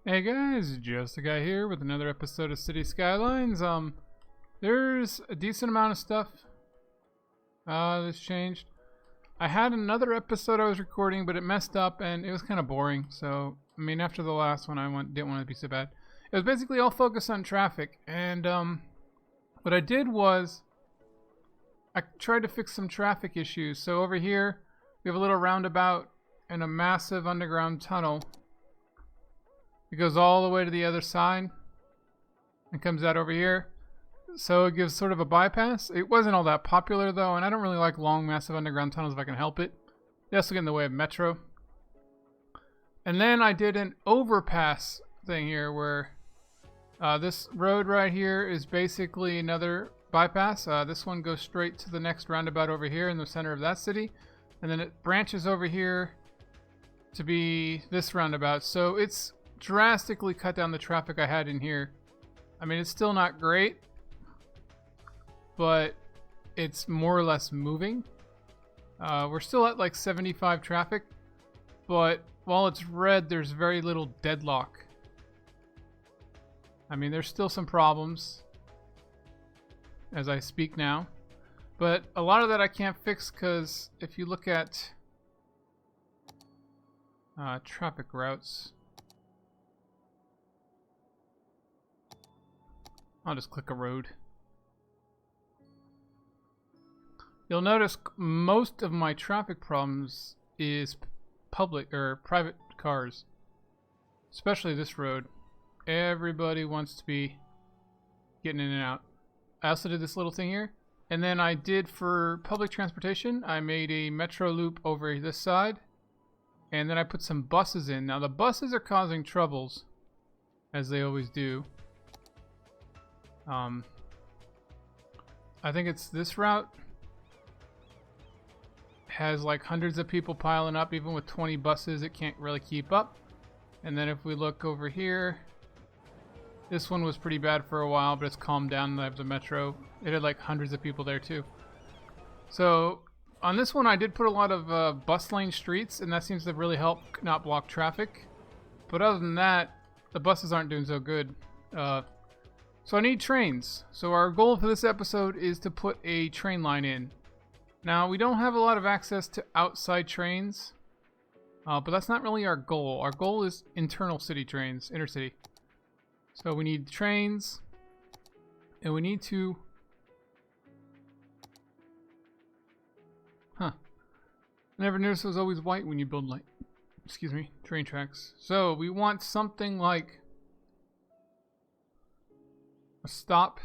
Hey guys, Justa guy here with another episode of City Skylines. There's a decent amount of stuff that's changed. I had another episode I was recording, but it messed up and it was kind of boring. So, I mean, after the last one, didn't want it to be so bad. It was basically all focused on traffic, and what I did was I tried to fix some traffic issues. So over here, we have a little roundabout and a massive underground tunnel. It goes all the way to the other side and comes out over here. So it gives sort of a bypass. It wasn't all that popular though, and I don't really like long, massive underground tunnels if I can help it. They also get in the way of metro. And then I did an overpass thing here where this road right here is basically another bypass. This one goes straight to the next roundabout over here in the center of that city. And then it branches over here to be this roundabout. So it's drastically cut down the traffic I had in here. I mean, it's still not great, but it's more or less moving. We're still at like 75 traffic, but while it's red, there's very little deadlock. I mean, there's still some problems as I speak now, but a lot of that I can't fix because if you look at traffic routes, I'll just click a road. You'll notice most of my traffic problems is public or private cars, especially this road. Everybody wants to be getting in and out. I also did this little thing here, and then I did for public transportation, I made a metro loop over this side, and then I put some buses in. Now the buses are causing troubles, as they always do. I think it's this route has like hundreds of people piling up. Even with 20 buses, it can't really keep up. And then if we look over here, this one was pretty bad for a while, but it's calmed down. I have the metro. It had like hundreds of people there too. So on this one, I did put a lot of bus lane streets, and that seems to really help not block traffic. But other than that, the buses aren't doing so good. So I need trains. So our goal for this episode is to put a train line in. Now, we don't have a lot of access to outside trains, but that's not really our goal. Our goal is internal city trains, intercity. So we need trains, and we need to... I never noticed it was always white when you build, like, train tracks. So we want something like a stop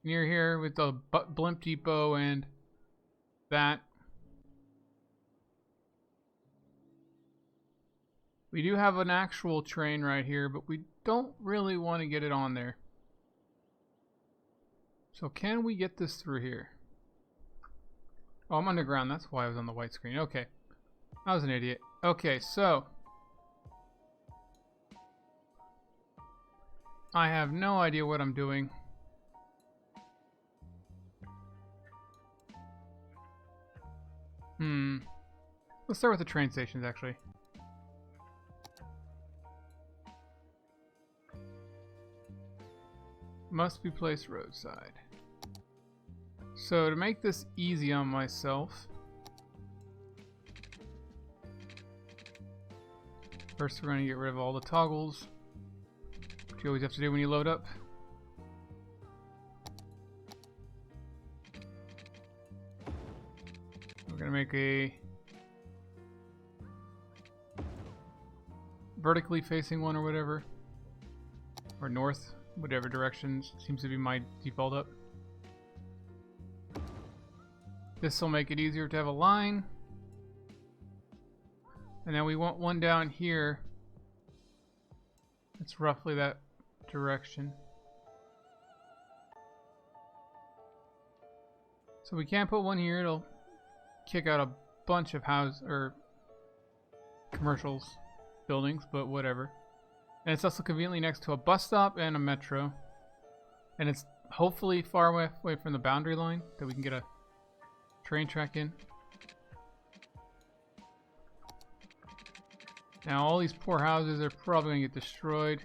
near here with the blimp depot and that. We do have an actual train right here, but we don't really want to get it on there. So can we get this through here? Oh, I'm underground. That's why I was on the white screen. Okay. I was an idiot. Okay, so I have no idea what I'm doing. Let's start with the train stations, actually. Must be placed roadside. So to make this easy on myself, first we're going to get rid of all the toggles, which you always have to do when you load up. We're going to make a vertically facing one or whatever, or north, whatever directions seems to be my default up. This will make it easier to have a line. And then we want one down here. It's roughly that direction. So we can't put one here. It'll kick out a bunch of commercials, buildings, but whatever. And it's also conveniently next to a bus stop and a metro. And it's hopefully far away from the boundary line that we can get a train track in. Now all these poor houses are probably going to get destroyed.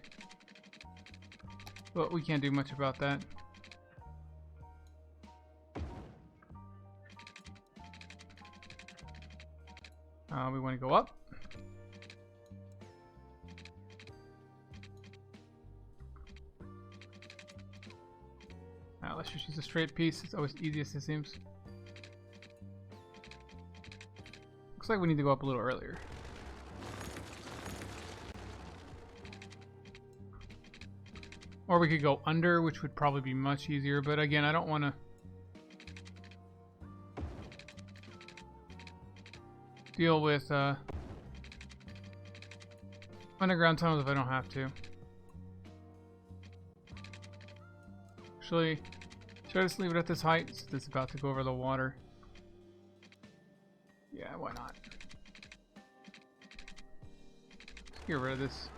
But we can't do much about that. We want to go up. Let's just use a straight piece. It's always easiest, it seems. Looks like we need to go up a little earlier. Or we could go under, which would probably be much easier. But again, I don't want to deal with underground tunnels if I don't have to. Actually, should I just leave it at this height since it's about to go over the water? Yeah, why not? Let's get rid of this.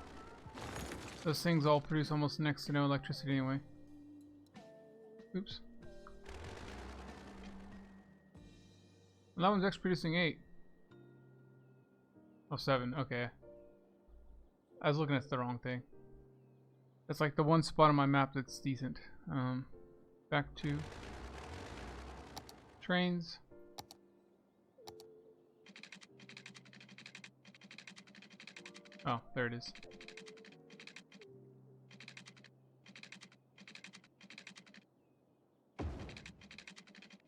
Those things all produce almost next to no electricity anyway. Oops. Well, that one's actually producing 8. Oh, 7. Okay. I was looking at the wrong thing. That's like the one spot on my map that's decent. Back to trains. Oh, there it is.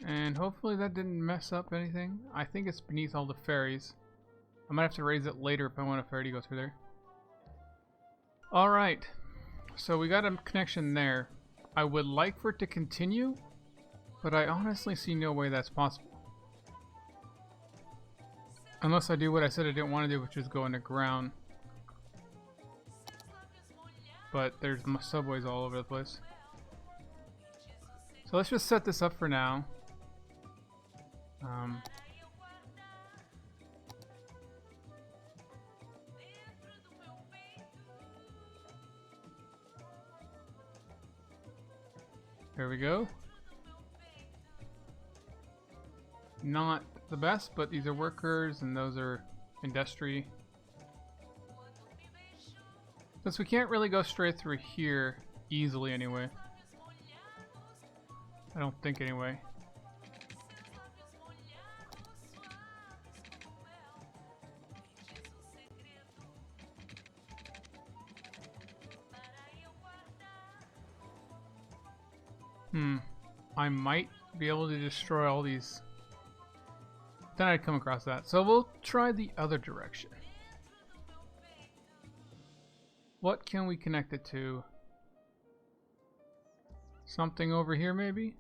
And hopefully that didn't mess up anything. I think it's beneath all the ferries. I might have to raise it later if I want a ferry to go through there. Alright. So we got a connection there. I would like for it to continue, but I honestly see no way that's possible. Unless I do what I said I didn't want to do, which is go underground. But there's subways all over the place. So let's just set this up for now. There we go. Not the best, but these are workers and those are industry. Since we can't really go straight through here easily anyway. I don't think anyway. I might be able to destroy all these. Then I'd come across that. So we'll try the other direction. What can we connect it to? Something over here maybe?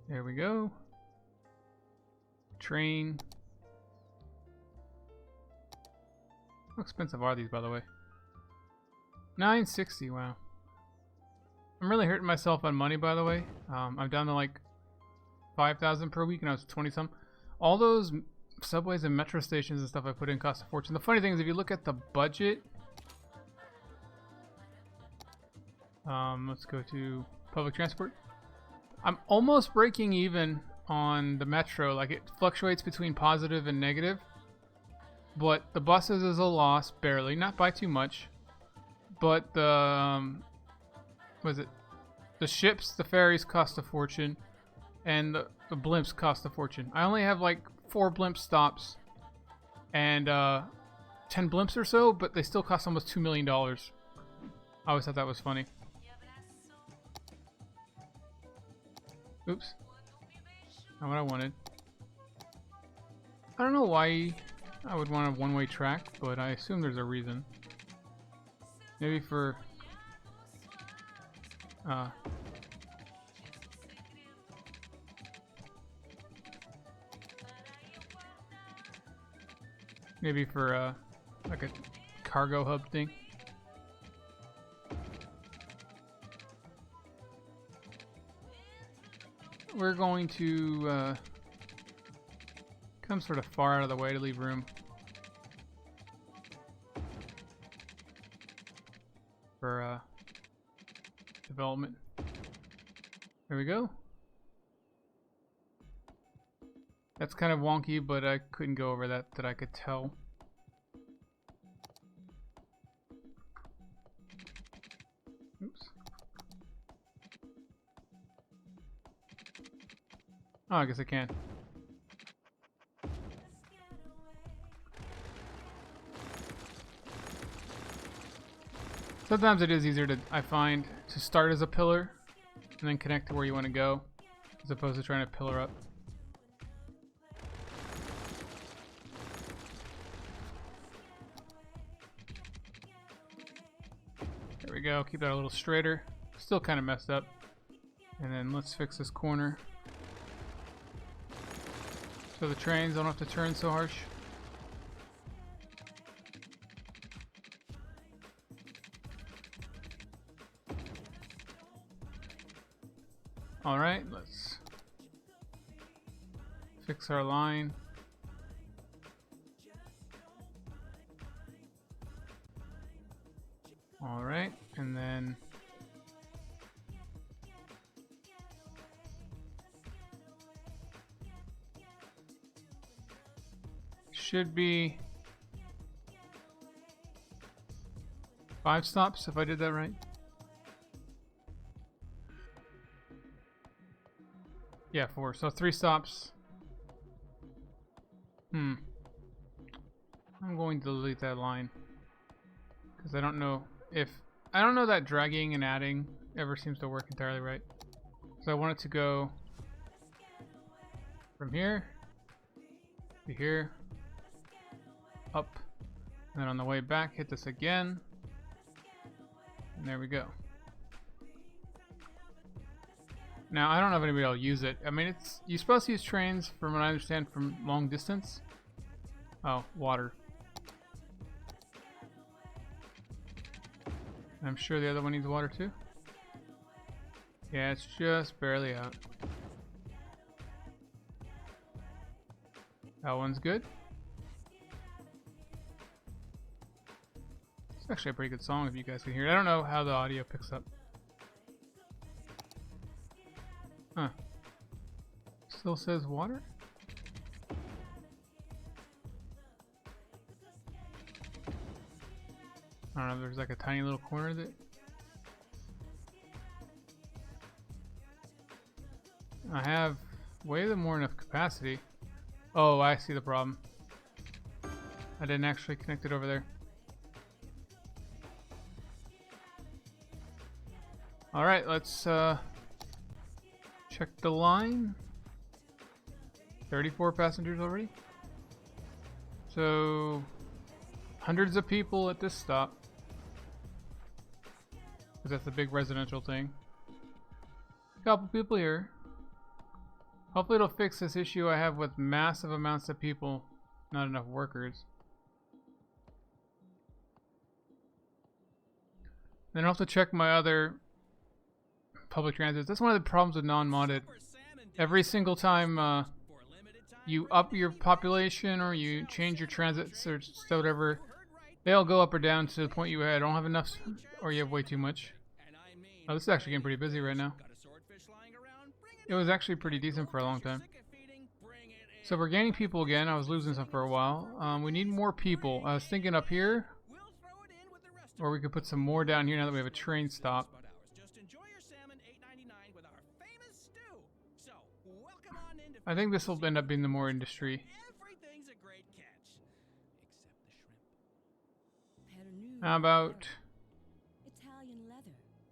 There we go. Train. How expensive are these, by the way? $9.60, wow. I'm really hurting myself on money, by the way. I'm down to like 5,000 per week and I was 20 some. All those subways and metro stations and stuff I put in cost a fortune. The funny thing is if you look at the budget, let's go to public transport. I'm almost breaking even on the metro. Like it fluctuates between positive and negative, but the buses is a loss, barely, not by too much. But the the ships, the ferries cost a fortune, and the blimps cost a fortune. I only have like 4 blimp stops and 10 blimps or so, but they still cost almost $2 million. I always thought that was funny. Oops. Not what I wanted. I don't know why I would want a one-way track, but I assume there's a reason. Maybe for... maybe for like a cargo hub thing. We're going to come sort of far out of the way to leave room. for development. There we go. That's kind of wonky, but I couldn't go over that I could tell. Oops. Oh, I guess I can. Sometimes it is easier I find, to start as a pillar and then connect to where you want to go, as opposed to trying to pillar up. There we go, keep that a little straighter. Still kind of messed up. And then let's fix this corner, so the trains don't have to turn so harsh. Alright, let's fix our line. Alright, and then should be 5 stops if I did that right. Yeah, 4. So 3 stops. I'm going to delete that line because I don't know that dragging and adding ever seems to work entirely right. So I want it to go from here to here, up, and then on the way back hit this again, and there we go. Now, I don't know if anybody will use it. I mean, you're supposed to use trains, from what I understand, from long distance. Oh, water. And I'm sure the other one needs water too. Yeah, it's just barely out. That one's good. It's actually a pretty good song if you guys can hear it. I don't know how the audio picks up. Huh. Still says water? I don't know, there's like a tiny little corner that... I have way more enough capacity. Oh, I see the problem. I didn't actually connect it over there. Alright, let's check the line. 34 passengers already. So hundreds of people at this stop, because that's the big residential thing. A couple people here. Hopefully it'll fix this issue I have with massive amounts of people, not enough workers. Then I'll have to check my other public transit. That's one of the problems with non-modded. Every single time you up your population or you change your transits or whatever, they all go up or down to the point you don't have enough, or you have way too much. Oh, this is actually getting pretty busy right now. It was actually pretty decent for a long time. So we're gaining people again. I was losing some for a while. We need more people. I was thinking up here, or we could put some more down here now that we have a train stop. I think this will end up being the more industry. How about,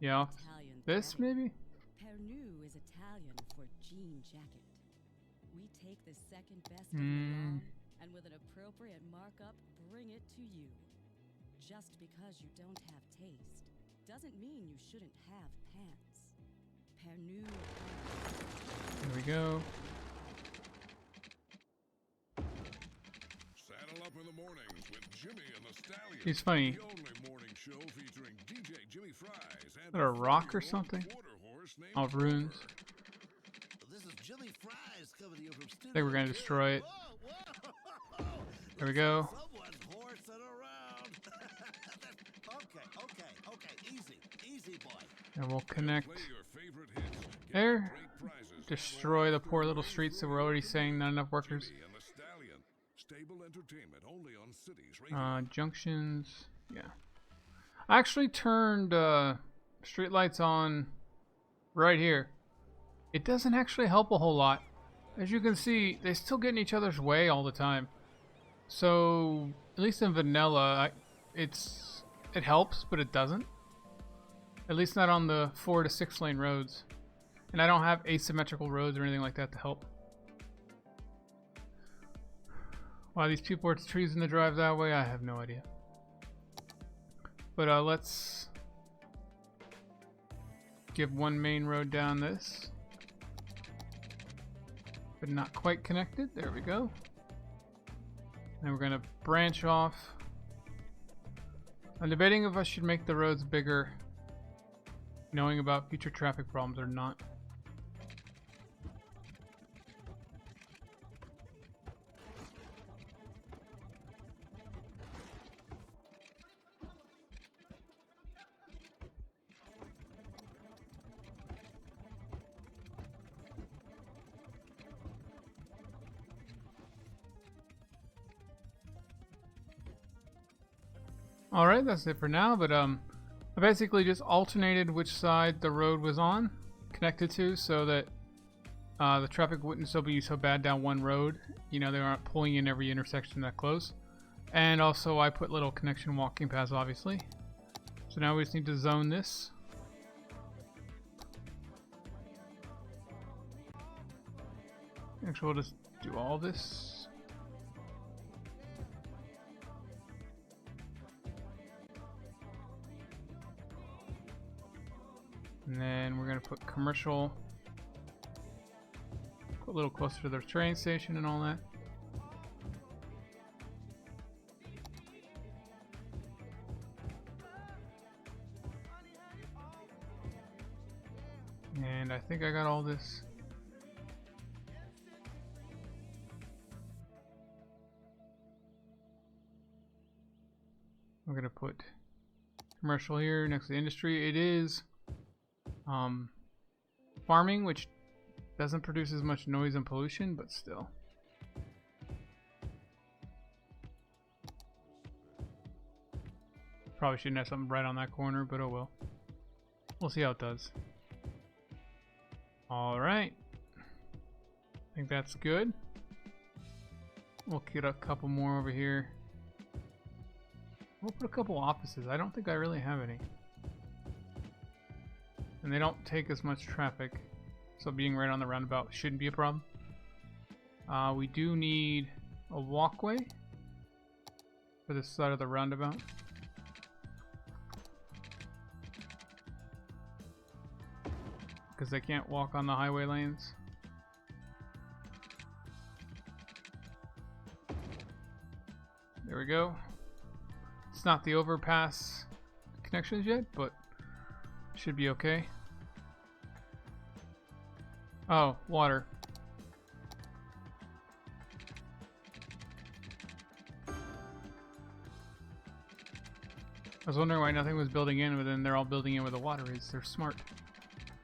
yeah, this maybe? Pernu is Italian for jean jacket. We take the second best of the line, and with an appropriate markup, bring it to you. Just because you don't have taste doesn't mean you shouldn't have pants. Pernu. There we go. Saddle up in the mornings with Jimmy and the Stallion. He's funny. The only morning show featuring DJ Jimmy Fries Is that a rock or something? Oh, runes. This is Jimmy Fries coming to you from I think we're gonna destroy it. There we go. Someone's horsing around. Okay, easy. And we'll connect Play your favorite hits. Get there. great prizes. Destroy the poor little streets that we're already saying not enough workers. Jimmy and the Stallion. Stable entertainment only on Cities Radio. Junctions. Yeah. I actually turned street lights on right here. It doesn't actually help a whole lot. As you can see, they still get in each other's way all the time. So, at least in vanilla, it helps, but it doesn't. At least not on the 4 to 6 lane roads. And I don't have asymmetrical roads or anything like that to help. Why these people are choosing to drive that way, I have no idea. But let's give one main road down this. But not quite connected. There we go. And we're going to branch off. I'm debating if I should make the roads bigger, knowing about future traffic problems or not. Alright, that's it for now, but I basically just alternated which side the road was on, connected to, so that the traffic wouldn't be so bad down one road. You know, they aren't pulling in every intersection that close. And also I put little connection walking paths, obviously. So now we just need to zone this. Actually, we'll just do all this. And then we're going to put commercial a little closer to the train station and all that. And I think I got all this. We're going to put commercial here next to the industry. It is farming, which doesn't produce as much noise and pollution, but still. Probably shouldn't have something right on that corner, but oh well. We'll see how it does. Alright. I think that's good. We'll get a couple more over here. We'll put a couple offices. I don't think I really have any. And they don't take as much traffic, so being right on the roundabout shouldn't be a problem. We do need a walkway for this side of the roundabout. Because they can't walk on the highway lanes. There we go. It's not the overpass connections yet, but should be okay. Oh, water. I was wondering why nothing was building in, but then they're all building in where the water is. They're smart.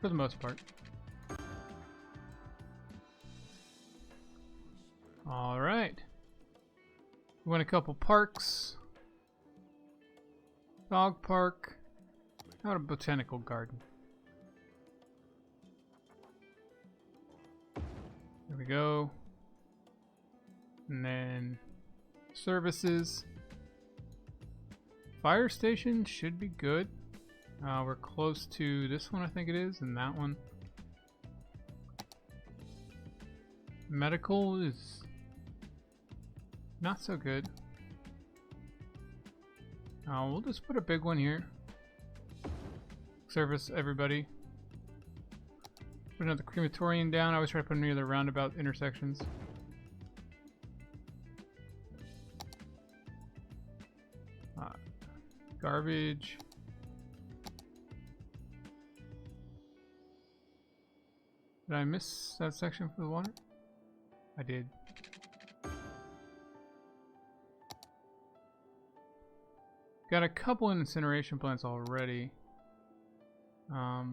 For the most part. Alright. We want a couple parks. Dog park. How about a botanical garden? There we go. And then services. Fire station should be good. We're close to this one, I think it is, and that one. Medical is not so good. We'll just put a big one here. Service everybody. Put another crematorium down. I always try to put them near the roundabout intersections. Garbage. Did I miss that section for the water? I did. Got a couple incineration plants already. I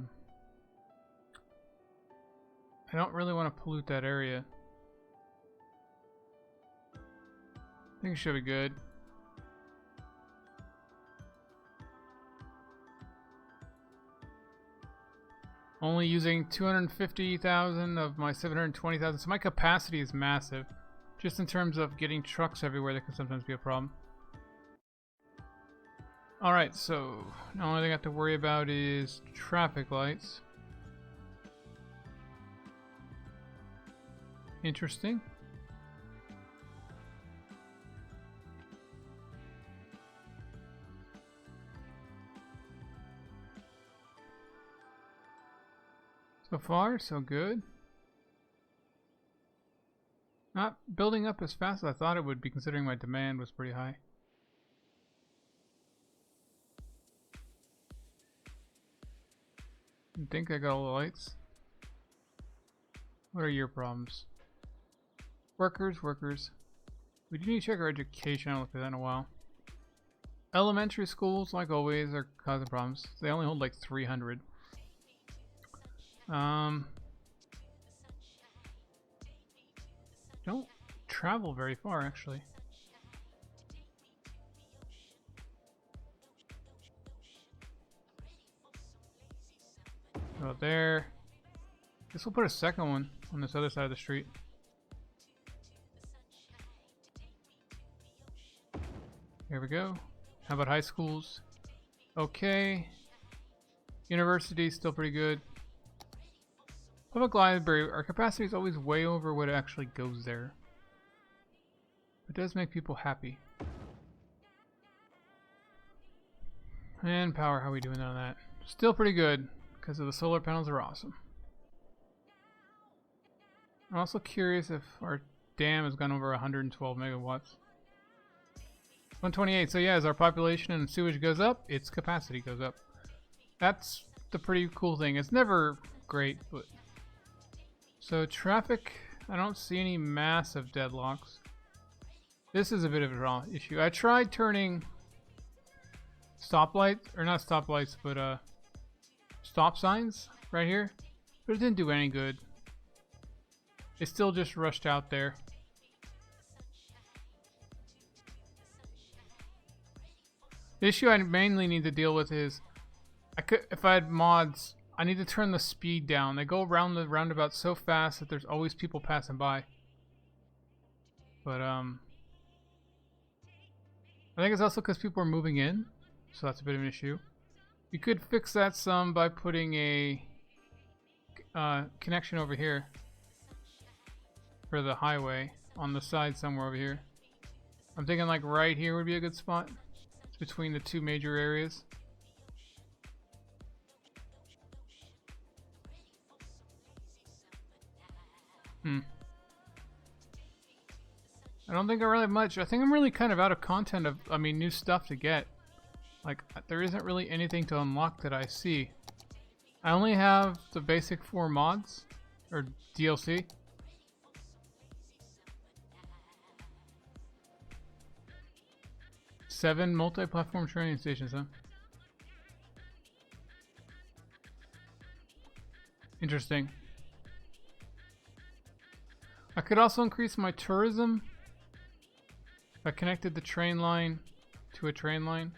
don't really want to pollute that area. I think it should be good. Only using 250,000 of my 720,000, so my capacity is massive. Just in terms of getting trucks everywhere, that can sometimes be a problem. Alright, so the only thing I have to worry about is traffic lights. Interesting. So far, so good. Not building up as fast as I thought it would be, considering my demand was pretty high. I think I got all the lights. What are your problems? Workers. We do need to check our education. I haven't looked at that in a while. Elementary schools, like always, are causing problems. They only hold like 300. Don't travel very far, actually. Go there. Guess we'll put a second one on this other side of the street. Here we go. How about high schools? Okay. University, still pretty good. Public library, our capacity is always way over what actually goes there. It does make people happy. And power, how are we doing on that? Still pretty good, because of the solar panels are awesome. I'm also curious if our dam has gone over 112 megawatts. 128, so yeah, as our population and sewage goes up, its capacity goes up. That's the pretty cool thing. It's never great, but... So traffic, I don't see any massive deadlocks. This is a bit of a issue. I tried turning stoplights, or not stoplights, but stop signs right here, but it didn't do any good. It still just rushed out there. The issue I mainly need to deal with is, if I had mods, I need to turn the speed down. They go around the roundabout so fast that there's always people passing by. But I think it's also because people are moving in, so that's a bit of an issue. You could fix that some by putting a connection over here for the highway on the side somewhere over here. I'm thinking like right here would be a good spot. It's between the two major areas. I don't think I really have much. I think I'm really kind of out of content of, new stuff to get. Like, there isn't really anything to unlock that I see. I only have the basic 4 mods, or DLC. Seven multi-platform training stations, huh? Interesting. I could also increase my tourism if I connected the train line to a train line.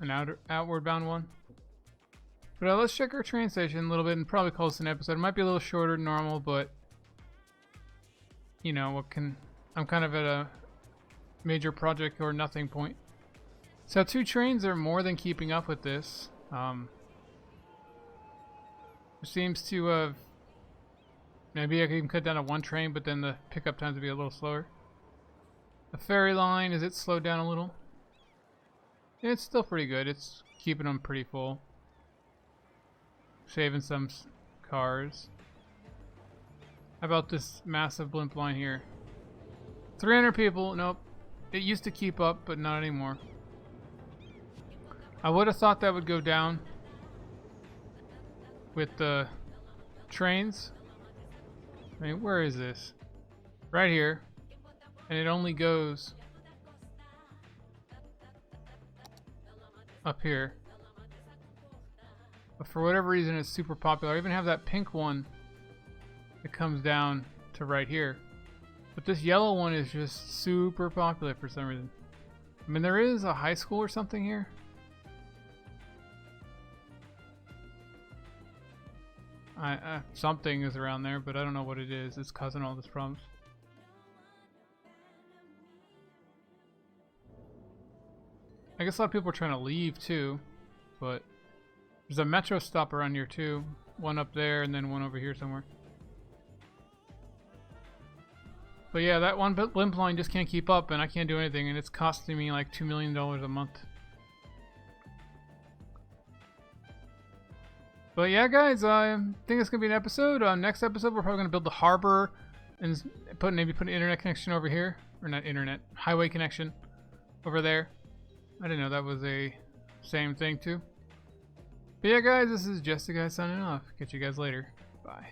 An outward bound one. But let's check our train station a little bit and probably call this an episode. It might be a little shorter than normal, but you know, I'm kind of at a major project or nothing point. So 2 trains are more than keeping up with this. It seems to have... Maybe I can even cut down to 1 train, but then the pickup times would be a little slower. The ferry line, is it slowed down a little? Yeah, it's still pretty good. It's keeping them pretty full. Saving some cars. How about this massive blimp line here? 300 people. Nope. It used to keep up, but not anymore. I would have thought that would go down with the trains. Where is this? Right here. And it only goes up here. But for whatever reason, it's super popular. I even have that pink one that comes down to right here. But this yellow one is just super popular for some reason. I mean, there is a high school or something here. Something is around there, but I don't know what it is. It's causing all these problems. I guess a lot of people are trying to leave too, but there's a metro stop around here too. One up there and then one over here somewhere. But yeah, that one blimp line just can't keep up and I can't do anything, and it's costing me like $2 million a month. But yeah, guys, I think it's going to be an episode. Next episode, we're probably going to build the harbor and maybe put an internet connection over here. Or not internet, highway connection over there. I didn't know that was a same thing too. But yeah, guys, this is Justa guy signing off. Catch you guys later. Bye.